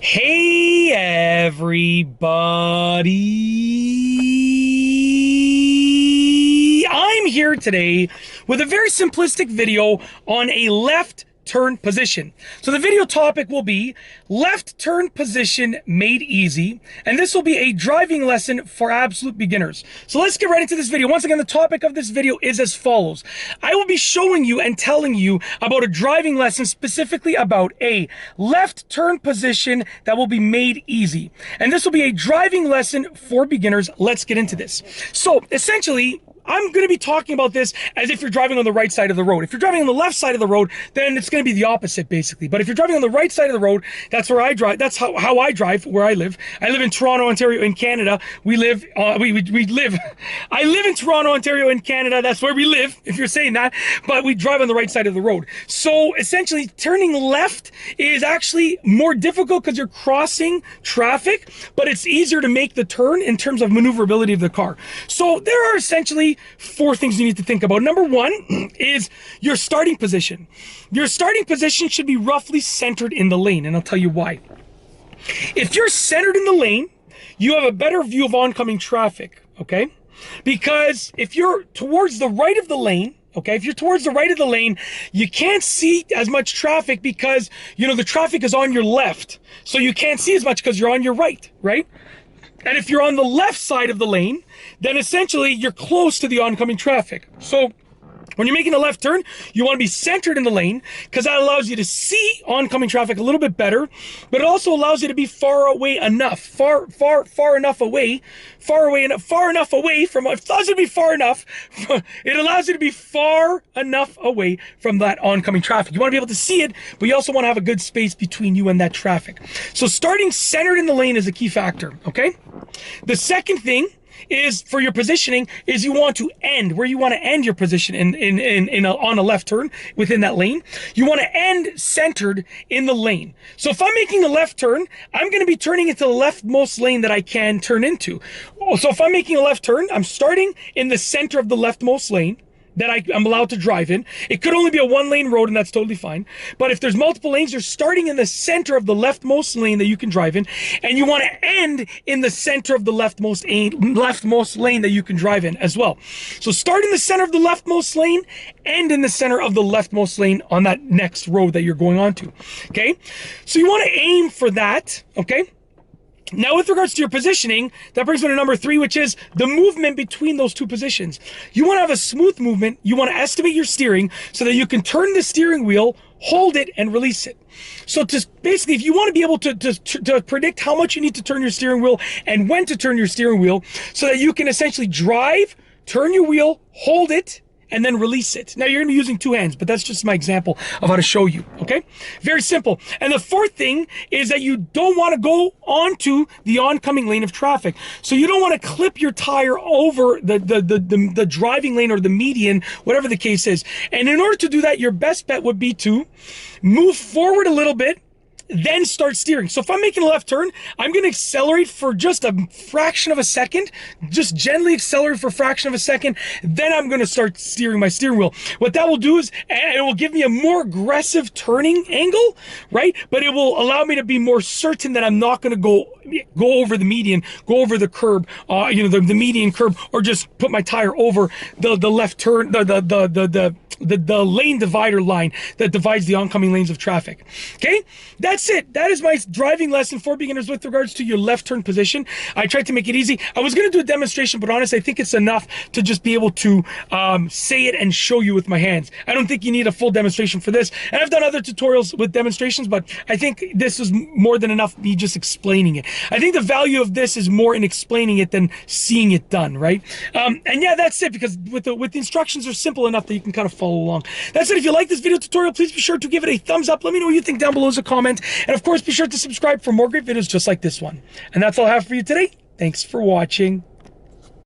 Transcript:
Hey everybody! I'm here today with a very simplistic video on a left turn position. So the video topic will be left turn position made easy, and this will be a driving lesson for absolute beginners. So let's get right into this video. Once again, the topic of this video is as follows. I will be showing you and telling you about a driving lesson specifically about a left turn position that will be made easy. And this will be a driving lesson for beginners. Let's get into this. So essentially, I'm going to be talking about this as if you're driving on the right side of the road. If you're driving on the left side of the road, then it's going to be the opposite, basically. But if you're driving on the right side of the road, that's where I drive. That's how I drive where I live. I live in Toronto, Ontario, in Canada. I live in Toronto, Ontario, in Canada. That's where we live, if you're saying that. But we drive on the right side of the road. So essentially, turning left is actually more difficult because you're crossing traffic, but it's easier to make the turn in terms of maneuverability of the car. So there are essentially four things you need to think about. Number one is your starting position. Your starting position should be roughly centered in the lane, and I'll tell you why. If you're centered in the lane, you have a better view of oncoming traffic, okay? Because if you're towards the right of the lane, okay, if you're towards the right of the lane, you can't see as much traffic because, the traffic is on your left. So you can't see as much because you're on your right, right? And if you're on the left side of the lane, then essentially you're close to the oncoming traffic. So when you're making a left turn, you want to be centered in the lane because that allows you to see oncoming traffic a little bit better, but it also allows you to be far enough away from, it allows you to be far enough, it allows you to be far enough away from that oncoming traffic. You want to be able to see it, but you also want to have a good space between you and that traffic. So starting centered in the lane is a key factor, okay? The second thing is for your positioning is you want to end where you want to end your position on a left turn within that lane. You want to end centered in the lane. So if I'm making a left turn, I'm going to be turning into the leftmost lane that I can turn into. So if I'm making a left turn, I'm starting in the center of the leftmost lane that I'm allowed to drive in. It could only be a one-lane road, and that's totally fine. But if there's multiple lanes, you're starting in the center of the leftmost lane that you can drive in, and you want to end in the center of the leftmost lane that you can drive in as well. So start in the center of the leftmost lane, end in the center of the leftmost lane on that next road that you're going on to, okay? So you want to aim for that, okay? Now, with regards to your positioning, that brings me to number three, which is the movement between those two positions. You want to have a smooth movement. You want to estimate your steering so that you can turn the steering wheel, hold it, and release it. So basically, if you want to be able to predict how much you need to turn your steering wheel and when to turn your steering wheel so that you can essentially drive, turn your wheel, hold it, and then release it. Now, you're going to be using two hands, but that's just my example of how to show you, okay? Very simple. And the fourth thing is that you don't want to go onto the oncoming lane of traffic. So you don't want to clip your tire over the driving lane or the median, whatever the case is. And in order to do that, your best bet would be to move forward a little bit, then start steering. So if I'm making a left turn, I'm going to accelerate for just a fraction of a second, just gently accelerate for a fraction of a second. Then I'm going to start steering my steering wheel. What that will do is it will give me a more aggressive turning angle, right? But it will allow me to be more certain that I'm not going to go over the median, go over the curb, the median curb, or just put my tire over the left turn, the lane divider line that divides the oncoming lanes of traffic. Okay, that's it. That is my driving lesson for beginners with regards to your left turn position. I tried to make it easy. I was going to do a demonstration, but honestly, I think it's enough to just be able to say it and show you with my hands. I don't think you need a full demonstration for this. And I've done other tutorials with demonstrations, but I think this is more than enough me just explaining it. I think the value of this is more in explaining it than seeing it done, right? And yeah, that's it, because with the instructions are simple enough that you can kind of follow along. That's it. If you like this video tutorial, please be sure to give it a thumbs up. Let me know what you think down below as a comment. And of course, be sure to subscribe for more great videos just like this one. And that's all I have for you today. Thanks for watching.